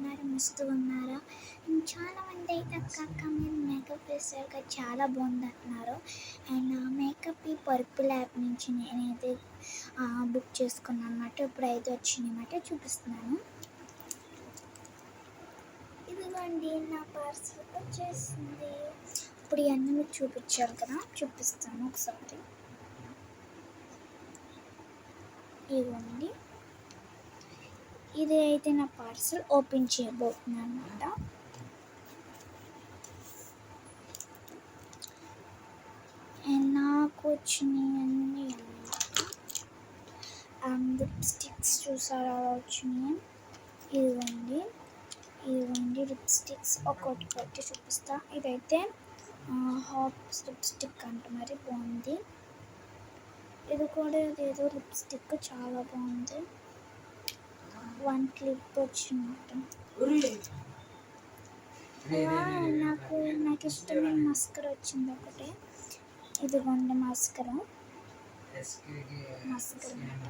ఉన్నారు? మస్తుగా ఉన్నారా? చాలామంది అయితే అక్క మీరు మేకప్ వేసాక చాలా బాగుంది అంటున్నారు. అండ్ ఆ మేకప్ ఈ పర్పుల్ యాప్ నుంచి నేనైతే బుక్ చేసుకున్నాను అనమాట. ఇప్పుడైతే వచ్చిందన్నమాట, చూపిస్తున్నాను. ఇదిగోండి నా పార్సల్ వచ్చేసింది. ఇప్పుడు ఇవన్నీ మీకు చూపించారు కదా, చూపిస్తాను ఒకసారి. ఇదిగోండి, ఇది అయితే నా పార్సల్ ఓపెన్ చేయబోతున్నాను అనమాట. అండ్ నాకు వచ్చినాయి అన్నీ అన్నమాట. లిప్స్టిక్స్ చూసారా వచ్చినాయి. ఇదిగోండి లిప్స్టిక్స్ ఒక్కొక్కటి చూపిస్తా. ఇదైతే హాట్ లిప్స్టిక్ అంట, మరి బాగుంది. ఇది కూడా ఏదో లిప్స్టిక్ చాలా బాగుంది. 1 క్లిప్ వచ్చిందన్నమాట. నాకు ఇష్టమైన మస్కరా వచ్చింది ఒకటి. ఇదిగోండి మస్కరా అన్నమాట.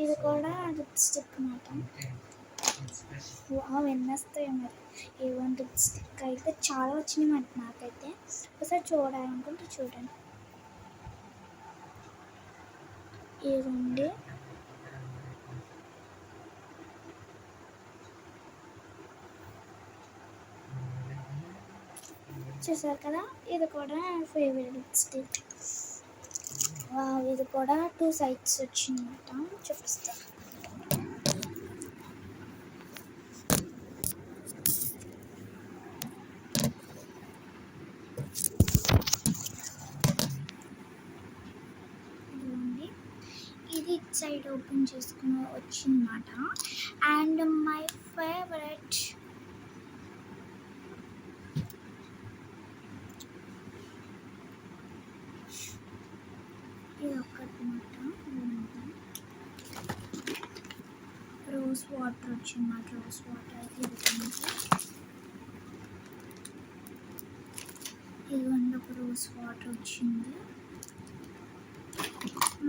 ఇది కూడా లిప్స్టిక్ అన్నమాట. ఎన్నొస్తాయి మరి. ఇదిగోండి లిప్స్టిక్ అయితే చాలా వచ్చినాయి మాట. నాకైతే ఒకసారి చూడాలనుకుంటే చూడండి. ఇదిగోండి చూసారు కదా, ఇది కూడా ఫేవరెట్ లిప్స్టిక్. ఇది కూడా 2 సైడ్స్ వచ్చిందన్నమాట, చూపిస్తాను. ఇది ఇటు సైడ్ ఓపెన్ చేసుకుని వచ్చిందన్నమాట. అండ్ మై ఫేవరెట్ ఇది ఒక్కటన్నమాట. రోజ్ వాటర్ వచ్చిందన్నమాట. రోజ్ వాటర్ అయితే ఇదిగోండి ఒక రోజ్ వాటర్ వచ్చింది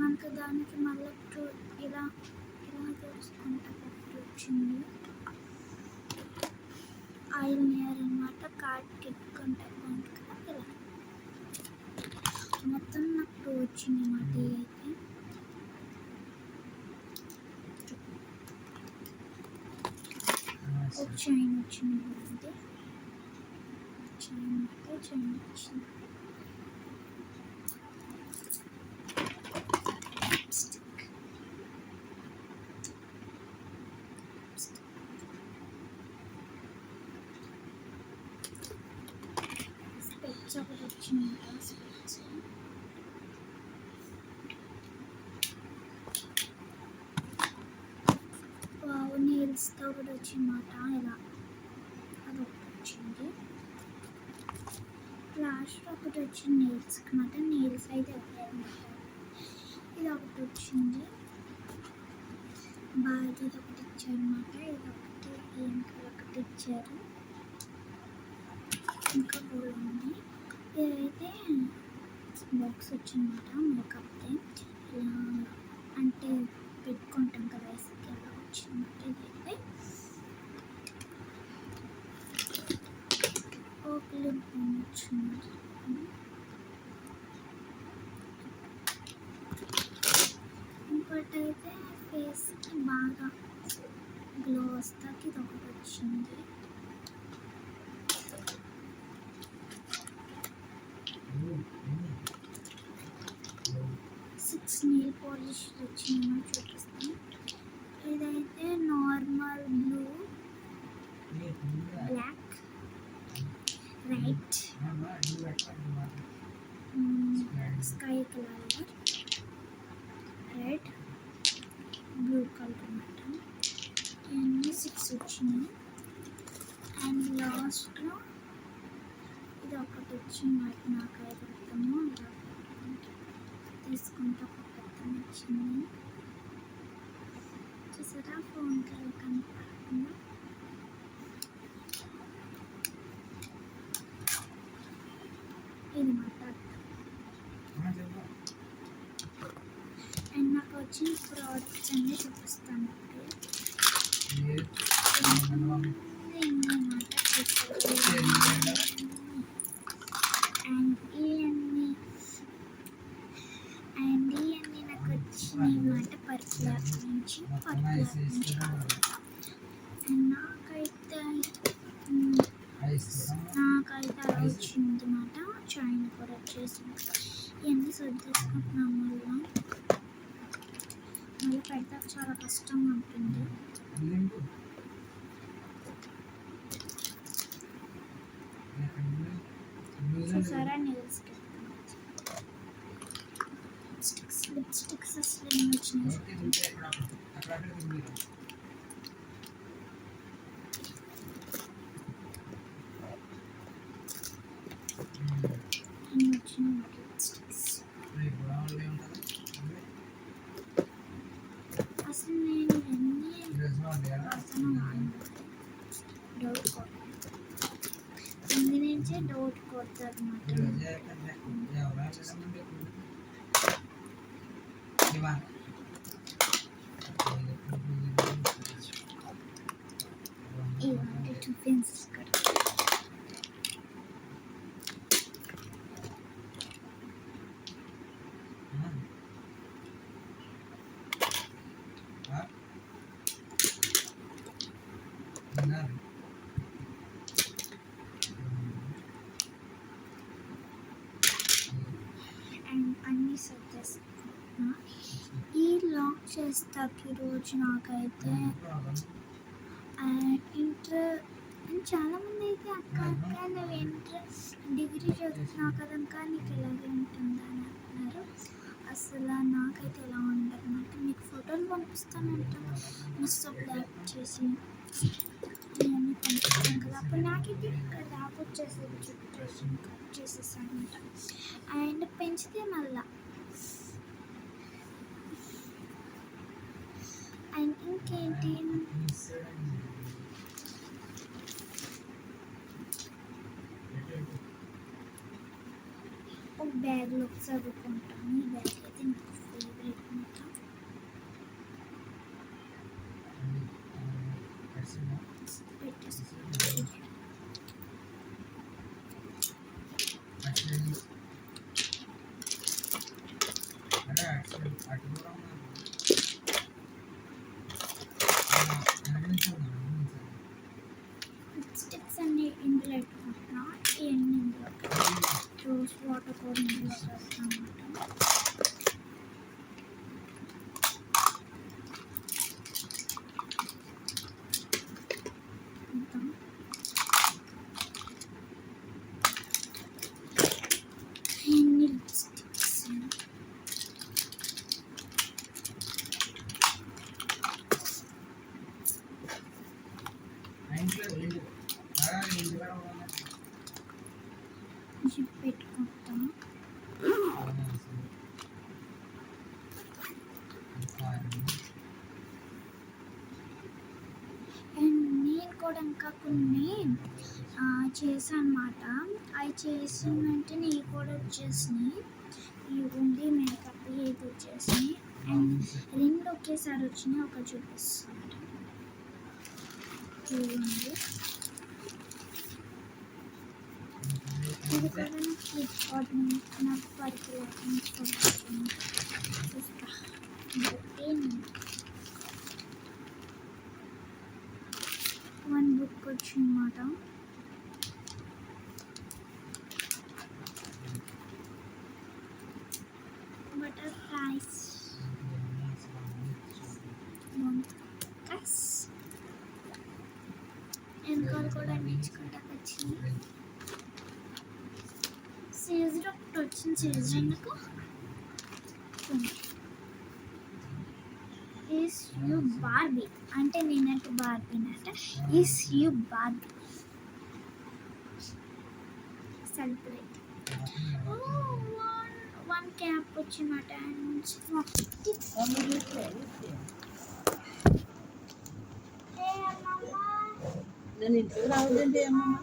మనకు. దానికి మళ్ళీ ఇలా తెలుసుకుంటే వచ్చింది. ఆయిల్ నియర్ అనమాట. కార్డ్ కిట్టుకుంటే బాగుంటుంది కదా, ఇలా మొత్తం నాకు 2 వచ్చింది అన్నమాట. అయితే ఒక చైన్ వచ్చింది. బాగుంది చైన్ వచ్చింది. స్పెట్స్ ఒకటి వచ్చింది. స్పెట్స్ నెయిల్స్తో ఒకటి వచ్చిందన్నమాట. ఇలా అదొకటి వచ్చింది. లాస్ట్లో ఒకటి వచ్చింది నెయిల్స్ అన్నమాట. నెయిల్స్ అయితే అన్నమాట. ఇది ఒకటి వచ్చింది. బాగా ఇది ఒకటి ఇచ్చారన్నమాట. ఇది ఒకటి ఇంకా ఒకటి ఇచ్చారు. ఇంకా బాగుంది. ఇదైతే బాక్స్ వచ్చిందన్నమాట. మేకప్ది ఇలా అంటే పెట్టుకుంటాం కదా, వేసుకి అలా వచ్చిందన్నమాట. ఇదైతే ఒక లిప్ వచ్చింది. ఇంకోటైతే ఫేస్కి బాగా గ్లో వస్తాకి ఇది ఒకటి వచ్చింది. నెయిల్ పాలిష్ వచ్చిందని చూపిస్తాను. ఇదైతే normal blue, black, white, sky colour, red, blue colour అన్నమాట. ఇవన్నీ 6 వచ్చినాయి. అండ్ లాస్ట్లో ఇది ఒకటి వచ్చింది. నాకు అయితే మొత్తము తీసుకుంటే ఒక పెద్ద వచ్చింది. చూసారా, ఫోన్ కలర్ కనపడుతుందా? ఇది మాట్లాడతాను. అండ్ నాకు వచ్చిన ప్రోడక్ట్స్ అన్నీ చూపిస్తాను. అండ్ ఇవన్నీ నాకు వచ్చినాయి అన్నమాట పర్పుల్ నుంచి అండ్ నాకైతే అలా వచ్చింది అన్నమాట. చైన్ కూడా వచ్చేసింది. ఇవన్నీ సర్దేసుకుంటున్నాం. మళ్ళీ పెడతాక చాలా కష్టంగా ఉంటుంది. చూసారా నెయిల్స్కి లిప్స్టిక్స్ అసలు ఏమి వచ్చినాయి అసలు నేను ముందు నుంచే డౌట్ కొడతారు అన్నమాట. ఇవాళ 2 పెన్సిల్స్ కూడా అండ్ అన్నీ సర్దేసుకుంటున్నా. ఈ లాక్ చేస్తాకి ఈరోజు నాకైతే ఇంటర్ చాలామంది అయితే అక్క నువ్వు ఇంటర్ డిగ్రీ చదువుతున్నావు కదక్క నీకు ఇలాగే ఉంటుందా అని అంటున్నారు. అసలు నాకైతే ఎలా ఉండదన్నమాట. మీకు ఫోటోలు పంపిస్తానంట మస్తు బ్లాక్ చేసి ఇవన్నీ పంపిస్తాను కదా. అప్పుడు నాకైతే ర్యాప్ వచ్చేసేది చుట్టూ కట్ చేసేసానంట. అండ్ పెంచితే మళ్ళా అండ్ ఇంకేంటి ఒక బ్యాగ్లో చదువుకుంటాను. ఈ బ్యాగ్ అయితే నాకు ఫేవరెట్ అనమాట. లిప్స్టిక్స్ అన్ని ఇందులో పెట్టుకుంటున్నా. ఇవన్నీ ఇందులో రోజ్ వాటర్ కూడా ఇందులో వేస్తాను అన్నమాట. జిప్ పెట్టుకుంటాం. అండ్ నేను కూడా ఇంకా కొన్ని చేశాను అన్నమాట. అవి చేసిన వెంటనే ఇవి కూడా వచ్చేసినాయి. ఇవి ఉంది మేకప్ ఇది వచ్చేసినాయి. అండ్ రెండు ఒకేసారి వచ్చినాయి. ఒక చూపిస్తాను చూడండి. ఇది కూడా నాకు ఫ్లిప్కార్ట్ నాకు పర్పుల్ చూస్తా. వన్ బుక్ వచ్చిందన్నమాట. బటర్ఫ్లైస్ వెనకాల కూడా నేర్చుకుంటా వచ్చింది. సీజర్ ఒకటి వచ్చింది. సీజర్ ఎందుకు ఈస్ యూ బార్బీ అంటే నేనంటే బార్బీనట. Is you Barbie celebrate. One cap వచ్చిందట. నేను ఇంటికి రావద్దండి అమ్మమ్మ.